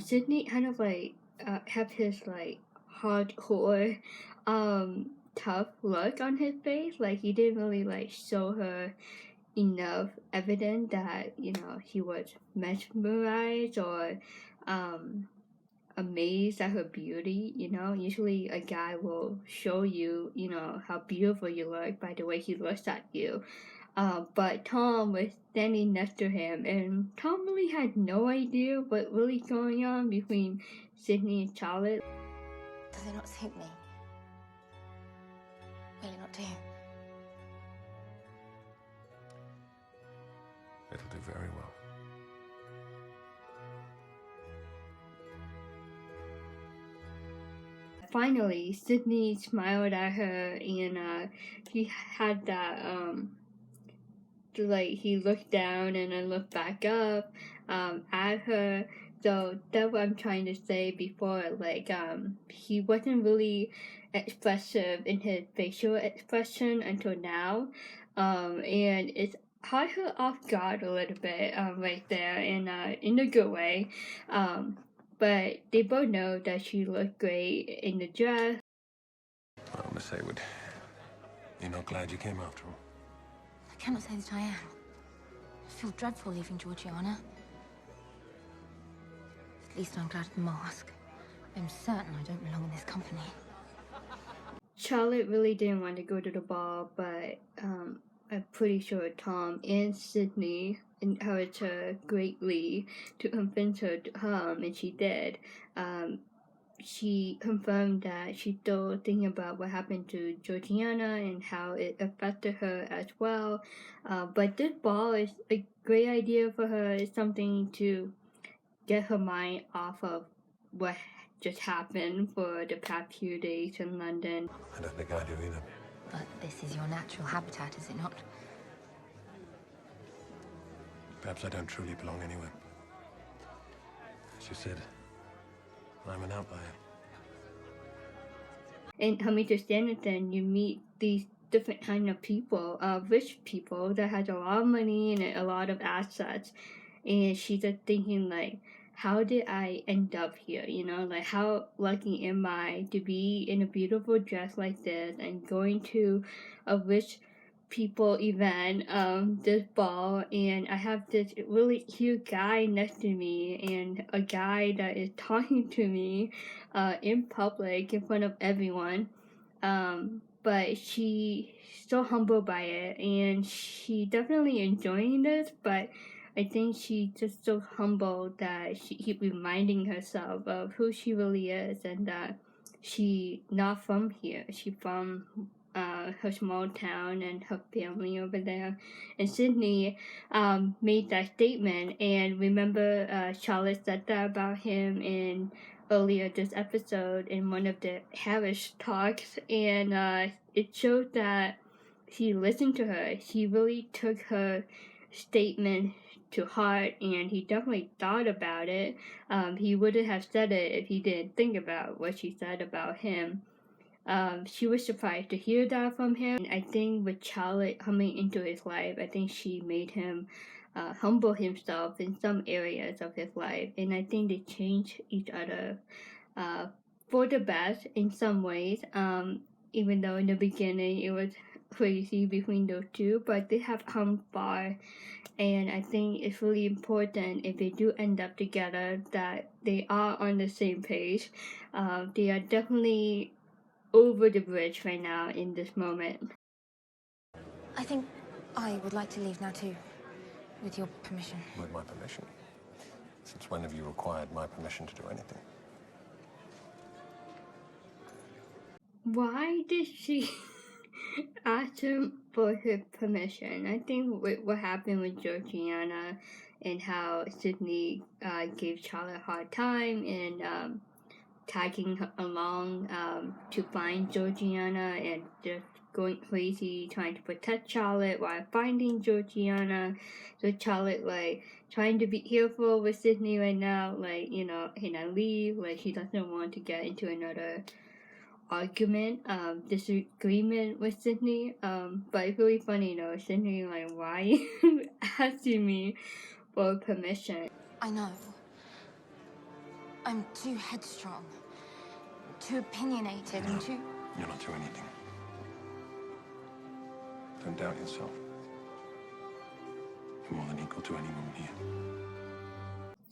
Sydney kind of like have his like hardcore tough look on his face. Like he didn't really like show her enough evidence that he was mesmerized or amazed at her beauty. Usually a guy will show you how beautiful you look by the way he looks at you. But Tom was standing next to him, and Tom really had no idea what really going on between Sydney and Charlotte. Does it not suit me? Will it not do? It'll do very well. Finally, Sydney smiled at her, and he had that like he looked down and then looked back up at her. So that's what I'm trying to say before. Like he wasn't really expressive in his facial expression until now, and it's caught her off guard a little bit right there, and in a good way. But they both know that she looked great in the dress. Well, Miss Hayward, you're not glad you came after all? I cannot say that I am. I feel dreadful leaving Georgiana. At least I'm glad of the mask. I'm certain I don't belong in this company. Charlotte really didn't want to go to the ball, but I'm pretty sure Tom and Sydney encouraged her greatly to convince her to come, and she did. She confirmed that she's still thinking about what happened to Georgiana and how it affected her as well. But this ball is a great idea for her. It's something to get her mind off of what just happened for the past few days in London. I don't think I do either. But this is your natural habitat, is it not? Perhaps I don't truly belong anywhere. As you said, I'm an outlier. And coming to Sanditon, you meet these different kind of people, rich people that has a lot of money and a lot of assets. And she's just thinking like, how did I end up here? Like how lucky am I to be in a beautiful dress like this and going to a rich people event, this ball, and I have this really cute guy next to me and a guy that is talking to me in public in front of everyone. But she's so humbled by it, and she definitely enjoying this, but I think she's just so humble that she keep reminding herself of who she really is and that she not from here. She from her small town and her family over there. And Sydney made that statement, and remember Charlotte said that about him in earlier this episode in one of the Harris talks, and it showed that he listened to her. He really took her statement to heart, and he definitely thought about it. He wouldn't have said it if he didn't think about what she said about him. She was surprised to hear that from him. And I think with Charlotte coming into his life, I think she made him humble himself in some areas of his life, and I think they changed each other for the best in some ways. Even though in the beginning it was crazy between those two, but they have come far. And I think it's really important if they do end up together that they are on the same page. They are definitely over the bridge right now in this moment. I think I would like to leave now too, with your permission. With my permission? Since when have you required my permission to do anything? Why did she ask him for his permission? I think what happened with Georgiana and how Sydney gave Charlotte a hard time and tagging her along to find Georgiana and just going crazy trying to protect Charlotte while finding Georgiana. So Charlotte like trying to be careful with Sydney right now, like can I leave? Like she doesn't want to get into another argument, disagreement with Sydney. But it's really funny Sydney like, why you asking me for permission? I know. I'm too headstrong, too opinionated, and too... You're not too anything. Don't doubt yourself. You're more than equal to any woman here.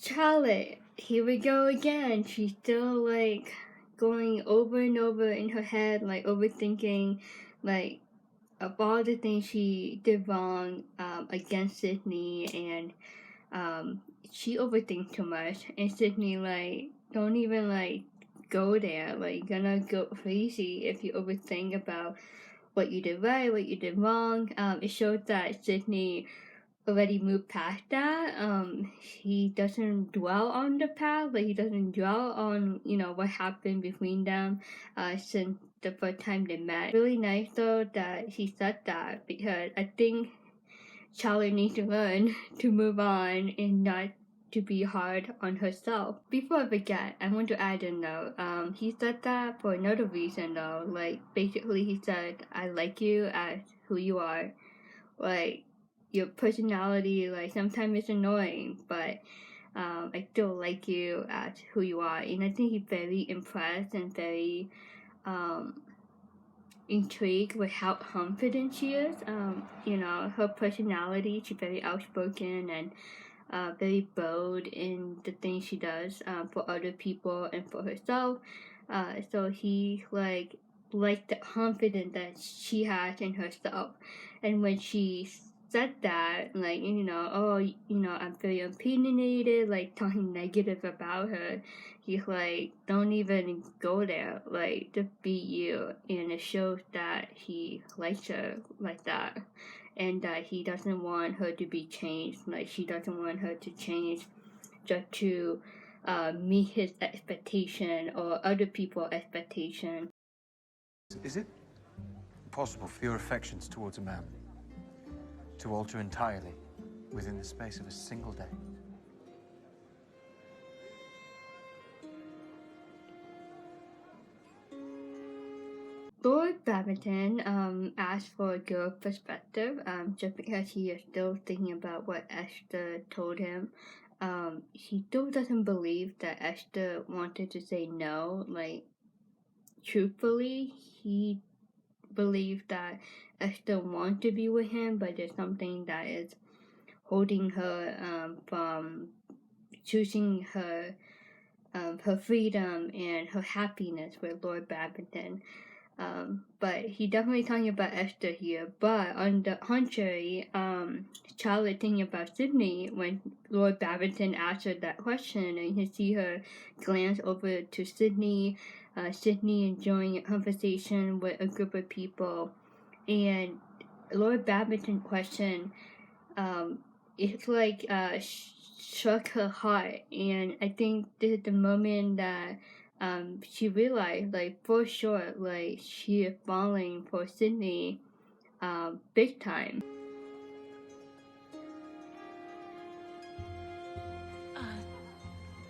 Charlotte, here we go again. She's still like going over and over in her head, like overthinking, like of all the things she did wrong against Sydney, and she overthinks too much. And Sydney like, don't even like go there. Like, you're gonna go crazy if you overthink about what you did right, what you did wrong. It shows that Sydney already moved past that. He doesn't dwell on the past, like he doesn't dwell on, you know, what happened between them since the first time they met. Really nice though that he said that, because I think Charlie needs to learn to move on and not to be hard on herself. Before I forget, I want to add a note. He said that for another reason though. Like, basically he said, I like you as who you are. Like, your personality, like, sometimes it's annoying, but I still like you as who you are. And I think he's very impressed and very intrigued with how confident she is. You know, her personality, she's very outspoken and very bold in the things she does for other people and for herself. So he like the confidence that she has in herself. And when she said that, like, you know, oh, you know, I'm very opinionated, like talking negative about her, he's like, don't even go there, like, just be you. And it shows that he likes her like that, and that he doesn't want her to be changed. Like, she doesn't want her to change just to meet his expectation or other people's expectation. Is it possible for your affections towards a man to alter entirely within the space of a single day? Lord Babington asked for a girl perspective, just because he is still thinking about what Esther told him. He still doesn't believe that Esther wanted to say no. Like, truthfully, he believed that Esther wanted to be with him, but there's something that is holding her from choosing her freedom and her happiness with Lord Babington. But he definitely talking about Esther here. But on the contrary, Charlotte thinking about Sydney when Lord Babington asked her that question, and you can see her glance over to Sydney, Sydney enjoying a conversation with a group of people, and Lord Babington's question, it's like struck her heart, and I think this is the moment that she realized, like, for sure, like, she is falling for Sydney big time.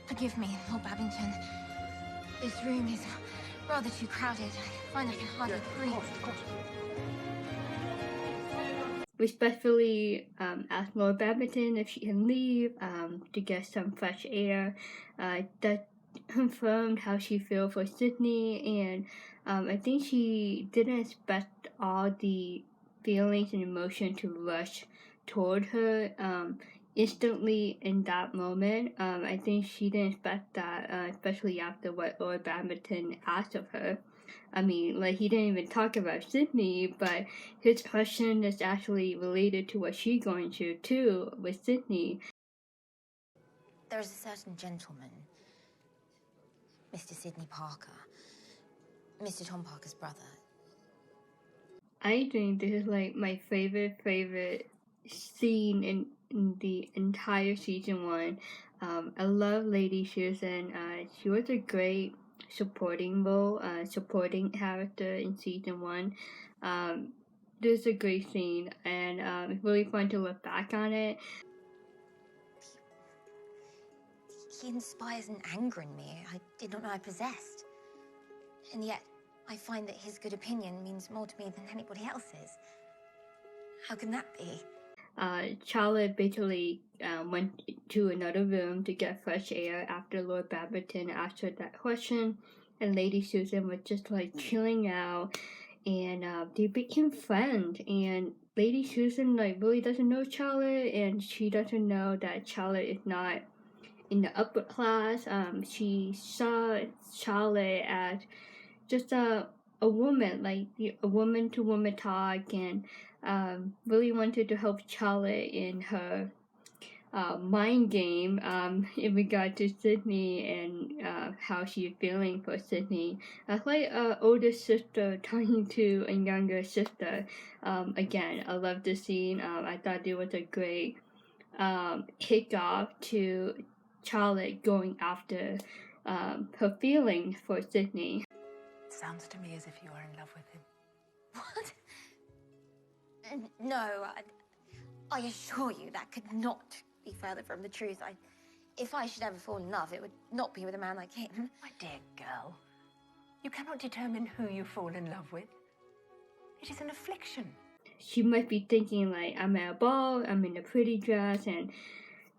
Forgive me, Lord Babington. This room is rather too crowded. I find I can hardly breathe. Of course. Respectfully asked Lord Babington if she can leave to get some fresh air. That confirmed how she feels for Sydney, and I think she didn't expect all the feelings and emotion to rush toward her instantly in that moment. I think she didn't expect that, especially after what Lord Babington asked of her. I mean, like, he didn't even talk about Sydney, but his question is actually related to what she's going through too with Sydney. There is a certain gentleman, Mr. Sidney Parker, Mr. Tom Parker's brother. I think this is like my favorite scene in the entire season 1. I love Lady Susan. She was a great supporting role, supporting character in season 1. This is a great scene, and it's really fun to look back on it. He inspires an anger in me I did not know I possessed. And yet, I find that his good opinion means more to me than anybody else's. How can that be? Charlotte basically went to another room to get fresh air after Lord Baberton asked her that question, and Lady Susan was just like chilling out, and they became friends. And Lady Susan like really doesn't know Charlotte, and she doesn't know that Charlotte is not in the upper class. She saw Charlotte as just a woman, like a woman to woman talk, and really wanted to help Charlotte in her mind game in regard to Sydney and how she's feeling for Sydney. Like an older sister talking to a younger sister. Again, I love this scene. I thought it was a great kickoff to Charlotte going after her feelings for Sydney. Sounds to me as if you are in love with him. What? No, I assure you that could not be further from the truth. If I should ever fall in love, it would not be with a man like him. My dear girl, you cannot determine who you fall in love with. It is an affliction. She might be thinking like, I'm at a ball, I'm in a pretty dress, and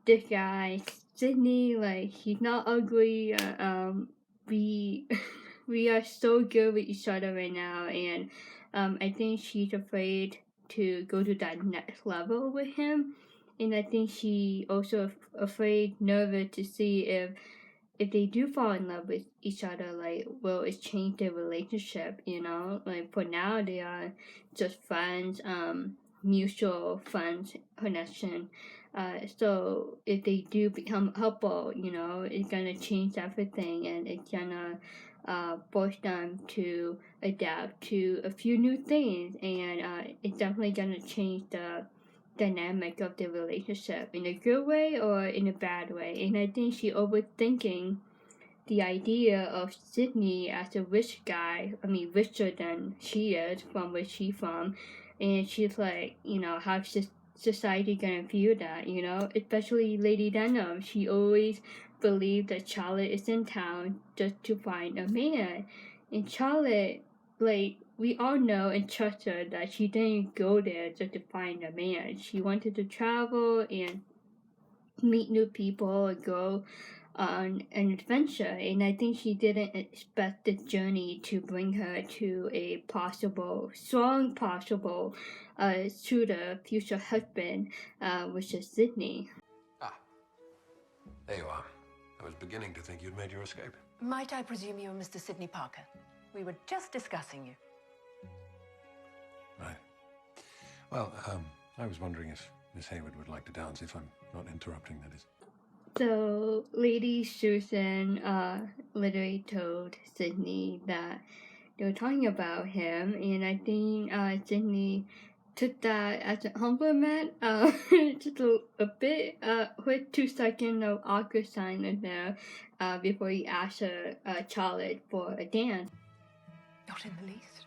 this guy, Sydney, like, he's not ugly. We are so good with each other right now, and I think she's afraid to go to that next level with him, and I think she also afraid, nervous to see if they do fall in love with each other, like, will it change their relationship, you know? Like, for now, they are just friends, mutual friends connection. So if they do become a couple, you know, it's gonna change everything, and it's gonna force them to adapt to a few new things, and it's definitely gonna change the dynamic of the relationship in a good way or in a bad way. And I think she overthinking the idea of Sydney as a rich guy. I mean, richer than she is from where she's from, and she's like, you know, how's society gonna view that, you know? Especially Lady Denham, she always believed that Charlotte is in town just to find a man, and Charlotte, like, we all know and trust her that she didn't go there just to find a man. She wanted to travel and meet new people and go on an adventure, and I think she didn't expect the journey to bring her to a strong possible suitor, future husband, which is Sydney. Ah, there you are. I was beginning to think you'd made your escape. Might I presume you are Mr. Sidney Parker? We were just discussing you. Right. Well, I was wondering if Miss Hayward would like to dance, if I'm not interrupting, that is. So Lady Susan literally told Sydney that they were talking about him, and I think Sydney took that as a compliment. Just a bit, quick 2 seconds of awkward silence there before he asked her, Charlotte, for a dance. Not in the least.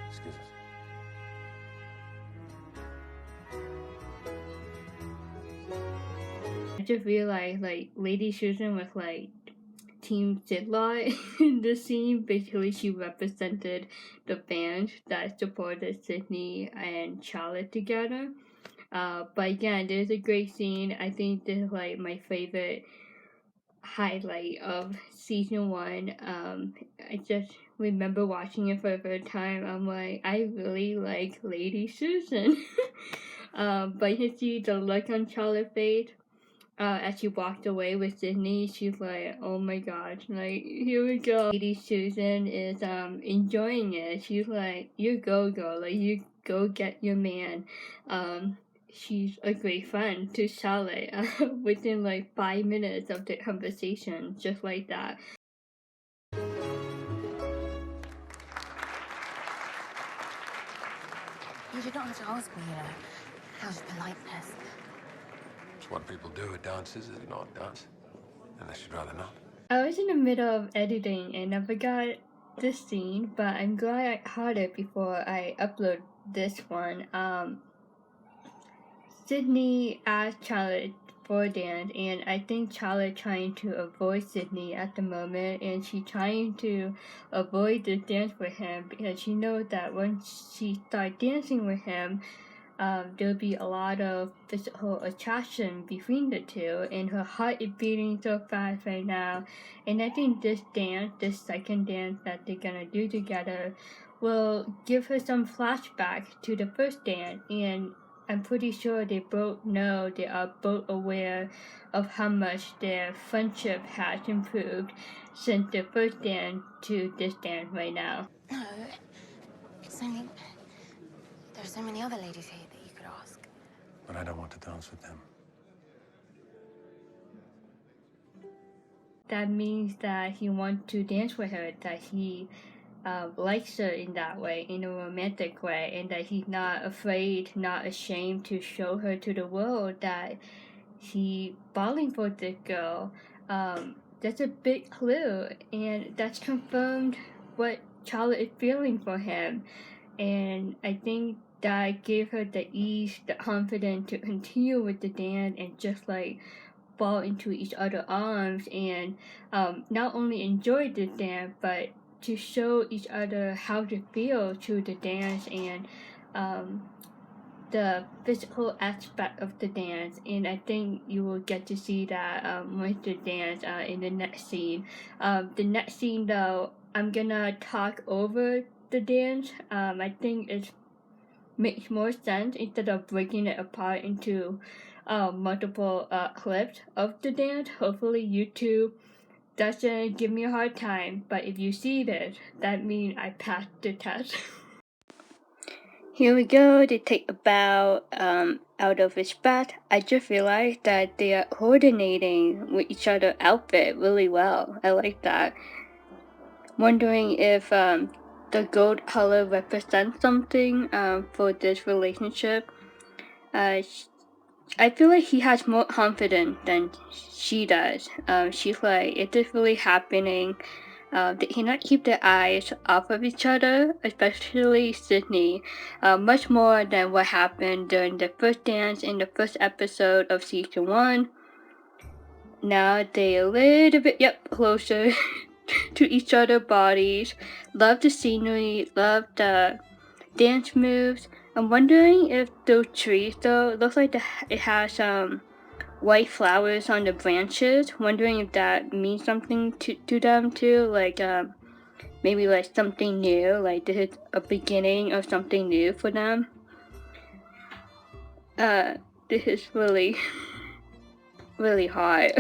Excuse us. I just realized, like, Lady Susan was, like, Team Sidlotte in the scene. Basically, she represented the band that supported Sydney and Charlotte together. But again, there's a great scene. I think this is, like, my favorite highlight of season 1. I just remember watching it for the first time. I'm like, I really like Lady Susan. But you see the look on Charlotte's face as she walked away with Sydney. She's like, oh my gosh, like, here we go. Lady Susan is enjoying it. She's like, you go girl, like, you go get your man. She's a great friend to Charlotte within like 5 minutes of the conversation, just like that. You did not have to ask me, you know. Out of politeness. It's what people do at dances, is it not, dance? Unless you'd rather not. I was in the middle of editing and I forgot this scene, but I'm glad I heard it before I upload this one. Sydney asked Charlotte before dance, and I think Charlotte trying to avoid Sydney at the moment, and she trying to avoid the dance with him because she knows that once she start dancing with him, there'll be a lot of physical attraction between the two, and her heart is beating so fast right now. And I think this dance, this second dance that they're gonna do together, will give her some flashback to the first dance, and I'm pretty sure they both know, they are both aware of how much their friendship has improved since the first dance to this dance right now. No, it's only... There are so many other ladies here that you could ask. But I don't want to dance with them. That means that he wants to dance with her, that he likes her in that way, in a romantic way, and that he's not afraid, not ashamed to show her to the world that he's falling for this girl. That's a big clue, and that's confirmed what Charlotte is feeling for him. And I think that gave her the ease, the confidence to continue with the dance and just like fall into each other's arms and not only enjoy the dance but to show each other how to feel through the dance and the physical aspect of the dance. And I think you will get to see that with the dance in the next scene. The next scene though, I'm gonna talk over the dance. I think it makes more sense instead of breaking it apart into multiple clips of the dance. Hopefully YouTube doesn't give me a hard time, but if you see this, that means I passed the test. Here we go, they take a bow out of his bath. I just realized that they are coordinating with each other's outfit really well. I like that. Wondering if the gold color represents something for this relationship. I feel like he has more confidence than she does. She's like, is this really happening? They cannot keep their eyes off of each other, especially Sydney, much more than what happened during the first dance in the first episode of season 1. Now they're a little bit, closer to each other's bodies. Love the scenery, love the dance moves. I'm wondering if those trees though, looks like it has white flowers on the branches. Wondering if that means something to them too, like maybe like something new, like this is a beginning of something new for them. This is really really hard.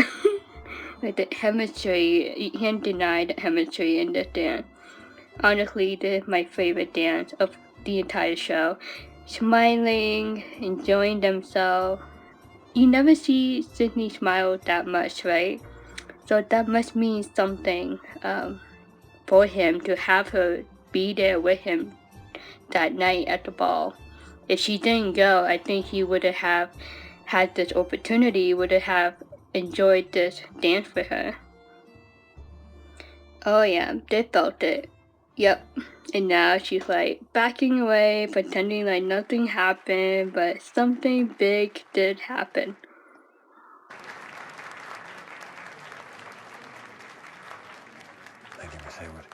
Like the chemistry, you can't deny the chemistry in this dance. Honestly, this is my favorite dance of the entire show. Smiling, enjoying themselves. You never see Sydney smile that much, right? So that must mean something for him to have her be there with him that night at the ball. If she didn't go, I think he would have had this opportunity, would have enjoyed this dance with her. Oh yeah, they felt it. Yep. And now she's like backing away, pretending like nothing happened, but something big did happen. Thank you, Miss Hayward.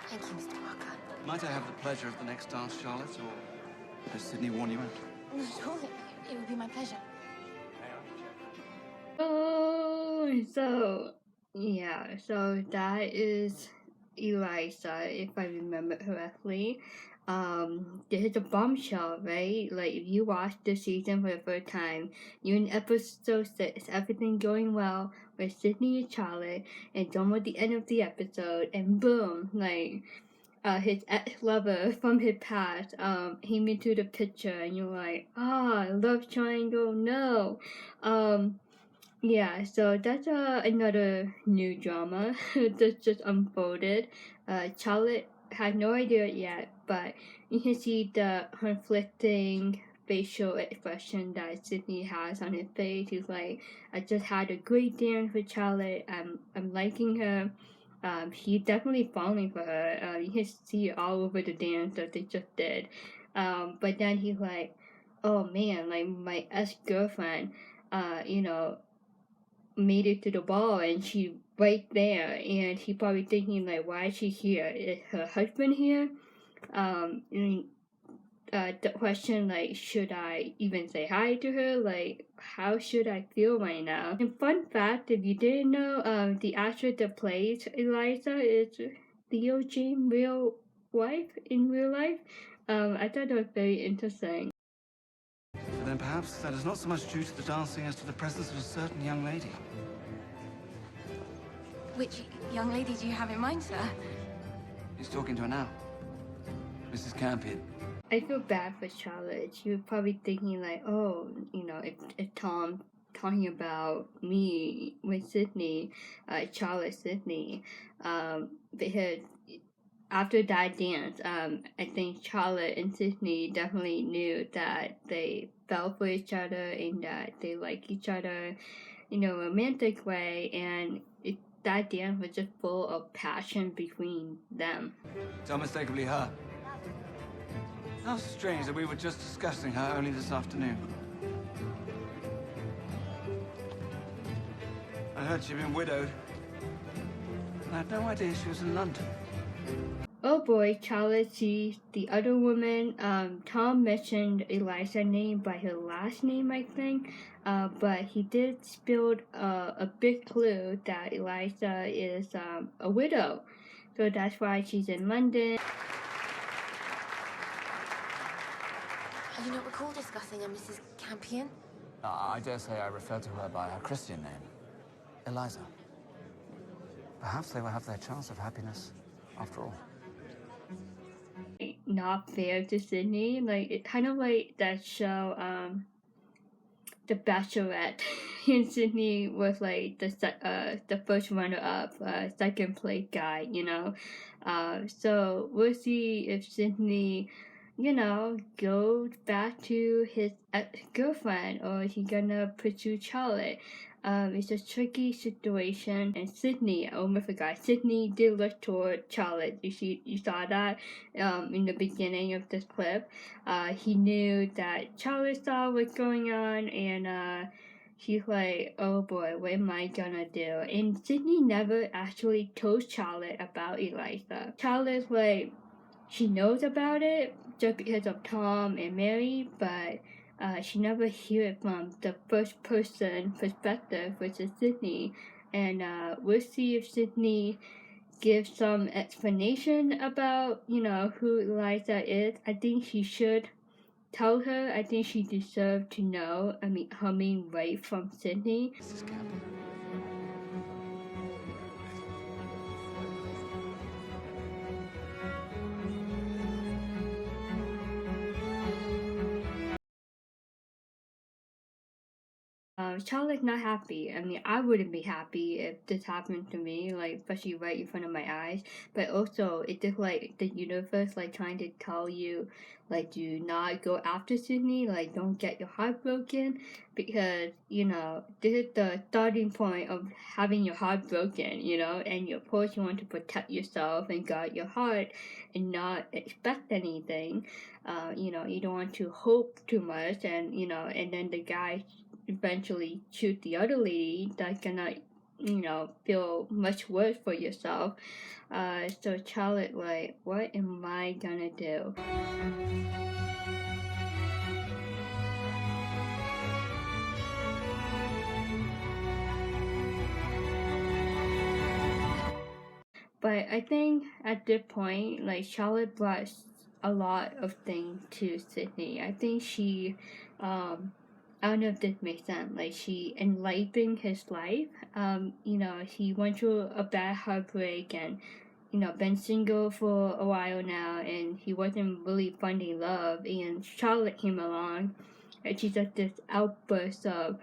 Thank you, Mr. Parker. Might I have the pleasure of the next dance, Charlotte, or has Sydney worn you out? Not at all. It would be my pleasure. Oh, so that is Eliza, if I remember correctly. This is a bombshell, right? Like if you watch this season for the first time, you're in episode 6, everything going well with Sydney and Charlotte, and it's almost the end of the episode, and boom, like his ex-lover from his past came into the picture, and you're like, love triangle, no. Yeah, so that's another new drama that just unfolded. Charlotte had no idea yet, but you can see the conflicting facial expression that Sydney has on his face. He's like, I just had a great dance with Charlotte. I'm liking her. He's definitely falling for her. You can see it all over the dance that they just did. But then he's like, oh man, like my ex-girlfriend, made it to the ball and she right there, and he probably thinking like, why is she here? Is her husband here? And the question like, should I even say hi to her? Like, how should I feel right now? And fun fact, if you didn't know, the actress that plays Eliza is Theo James' real wife in real life. I thought that was very interesting. But then perhaps that is not so much due to the dancing as to the presence of a certain young lady. Which young lady do you have in mind, sir? He's talking to her now. Mrs. Campion. I feel bad for Charlotte. She was probably thinking like, oh, if Tom talking about me with Sydney, Charlotte Sydney, because after that dance, I think Charlotte and Sydney definitely knew that they fell for each other and that they like each other in a romantic way, and that dance was just full of passion between them. It's unmistakably her. How strange that we were just discussing her only this afternoon. I heard she'd been widowed. I had no idea she was in London. Oh boy, Charlotte sees the other woman. Tom mentioned Eliza's name by her last name, I think. But he did spill a big clue that Eliza is a widow. So that's why she's in London. I do not recall discussing a Mrs. Campion. I dare say I refer to her by her Christian name, Eliza. Perhaps they will have their chance of happiness after all. Not fair to Sydney. Like, it kind of like that show, The Bachelorette. And Sydney was like the first runner-up, second place guy, So we'll see if Sydney, goes back to his girlfriend, or is he gonna pursue Charlotte? It's a tricky situation, and Sydney, I almost forgot, Sydney did look toward Charlotte. You saw that in the beginning of this clip. He knew that Charlotte saw what's going on, and he's like, oh boy, what am I gonna do? And Sydney never actually told Charlotte about Eliza. Charlotte's like, she knows about it just because of Tom and Mary, but she never hear it from the first person perspective, which is Sydney. And we'll see if Sydney gives some explanation about, who Eliza is. I think she should tell her. I think she deserves to know. Her main right from Sydney. Mrs. Campion. Charlotte's not happy. I wouldn't be happy if this happened to me, like, especially right in front of my eyes. But also, it's just like the universe, like, trying to tell you, like, do not go after Sydney, like, don't get your heart broken, because, this is the starting point of having your heart broken, and of course you want to protect yourself and guard your heart and not expect anything. You don't want to hope too much, and, and then the guy eventually shoot the other lady, that's gonna, feel much worse for yourself. So Charlotte, like, what am I gonna do? But I think at this point, like, Charlotte brought a lot of things to Sydney. I think she, I don't know if this makes sense. Like, she enlivened his life. He went through a bad heartbreak and, been single for a while now, and he wasn't really finding love. And Charlotte came along, and she's just this outburst of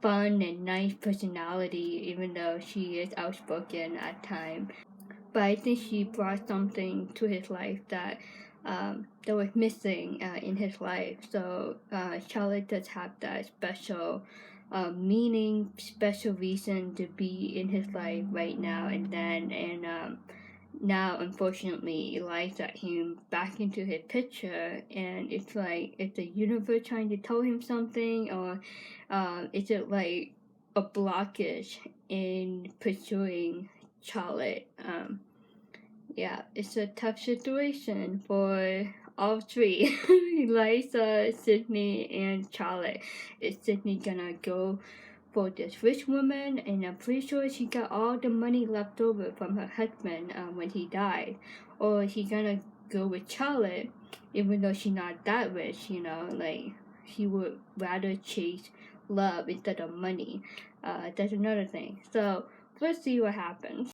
fun and nice personality, even though she is outspoken at times. But I think she brought something to his life that was missing in his life. So Charlotte does have that special meaning, special reason to be in his life right now and then. And now, unfortunately, Eliza came back into his picture, and it's like, is the universe trying to tell him something, or is it like a blockage in pursuing Charlotte. Yeah, it's a tough situation for all three, Eliza, Sydney, and Charlotte. Is Sydney gonna go for this rich woman? And I'm pretty sure she got all the money left over from her husband when he died. Or is he gonna go with Charlotte, even though she's not that rich, you know, like he would rather chase love instead of money. That's another thing. So let's see what happens.